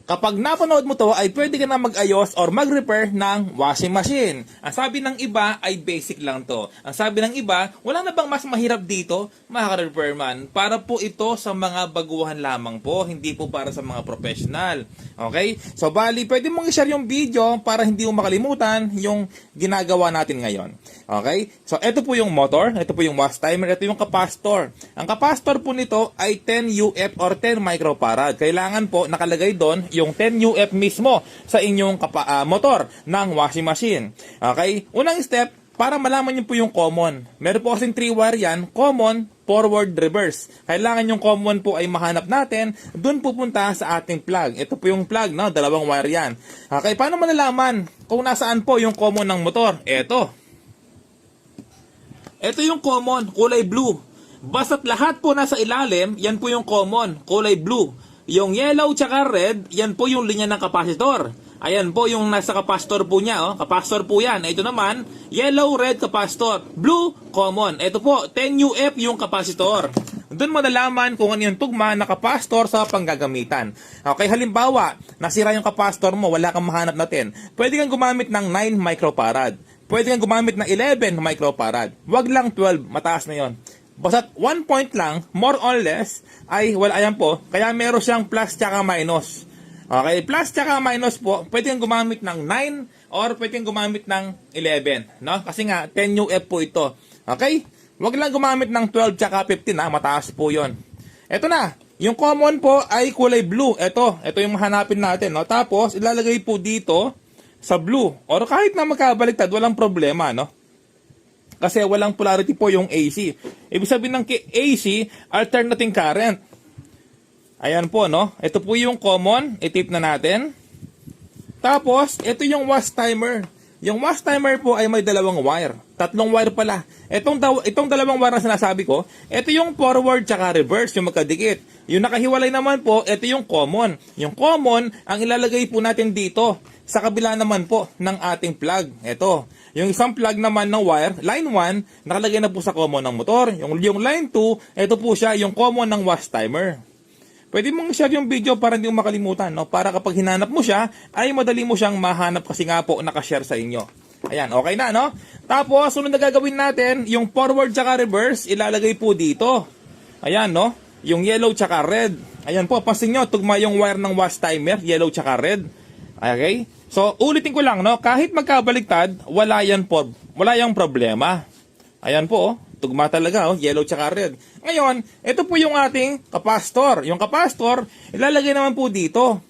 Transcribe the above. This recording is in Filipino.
Kapag napanood mo to ay pwede ka na mag-ayos or mag-repair ng washing machine. Ang sabi ng iba ay basic lang to. Ang sabi ng iba, wala na bang mas mahirap dito, mga ka-repairman? Para po ito sa mga baguhan lamang po, hindi po para sa mga professional. Okay? So bali, pwede mong i-share yung video para hindi mo makalimutan yung ginagawa natin ngayon. Okay? So ito po yung motor, ito po yung wash timer, ito yung capacitor. Ang capacitor po nito ay 10 UF or 10 microfarad. Kailangan po nakalagay doon yung 10 UF mismo sa inyong motor ng washing machine. Okay? Unang step, para malaman nyo po yung common. Meron po kasing 3 wire yan, common, forward, reverse. Kailangan yung common po ay mahanap natin, dun pupunta sa ating plug. Ito po yung plug, no? Dalawang wire yan. Okay, paano malalaman kung nasaan po yung common ng motor? Ito yung common, kulay blue. Basta't lahat po nasa ilalim, yan po yung common, kulay blue. Yung yellow tsaka red, yan po yung linya ng capacitor. Ayan po yung nasa capacitor po niya, oh. Capacitor po yan. Ito naman, yellow, red capacitor. Blue, common. Ito po, 10 UF yung capacitor. Doon mo nalaman kung ano yung tugma na capacitor sa panggagamitan. Okay, halimbawa, nasira yung capacitor mo, wala kang mahanap natin. Pwede kang gumamit ng 9 microfarad. Pwede kang gumamit ng 11 microfarad. Wag lang 12, mataas na yon. Basta 1 point lang, more or less, ay wala, ayan po, kaya meron siyang plus tsaka minus. Okay, plus tsaka minus po, pwede kang gumamit ng 9 or pwede kang gumamit ng 11, no? Kasi nga, 10 UF po ito. Okay? Wag lang gumamit ng 12 tsaka 15, ha? Mataas po yon. Ito na, yung common po ay kulay blue. Ito yung mahanapin natin, no? Tapos, ilalagay po dito sa blue. Or kahit na magkabaliktad, walang problema, no? Kasi walang polarity po yung AC. Ibig sabihin ng AC, alternating current. Ayan po, no? Ito po yung common. I-tape na natin. Tapos, ito yung wash timer. Yung wash timer po ay may dalawang wire. 3 wire pala. Itong dalawang wire na sinasabi ko, ito yung forward tsaka reverse, yung magkadikit. Yung nakahiwalay naman po, ito yung common. Yung common, ang ilalagay po natin dito. Sa kabila naman po ng ating plug. Ito. Yung isang plug naman ng wire, line 1, nakalagay na po sa common ng motor. Yung line 2, ito po siya, yung common ng wash timer. Pwede mong share yung video para hindi mo makalimutan, no? Para kapag hinanap mo siya, ay madali mo siyang mahanap kasi nga po nakashare sa inyo. Ayan, okay na, no? Tapos, sunod na gagawin natin, yung forward tsaka reverse, ilalagay po dito. Ayan, no? Yung yellow tsaka red. Ayan po, pansin nyo, tugma yung wire ng wash timer, yellow tsaka red. Okay? So, ulitin ko lang, no? Kahit magkabaliktad, wala yung problema. Ayan po, oh. Tugma talaga, oh. Yellow tsaka red. Ngayon, ito po yung ating capacitor. Yung capacitor, ilalagay naman po dito.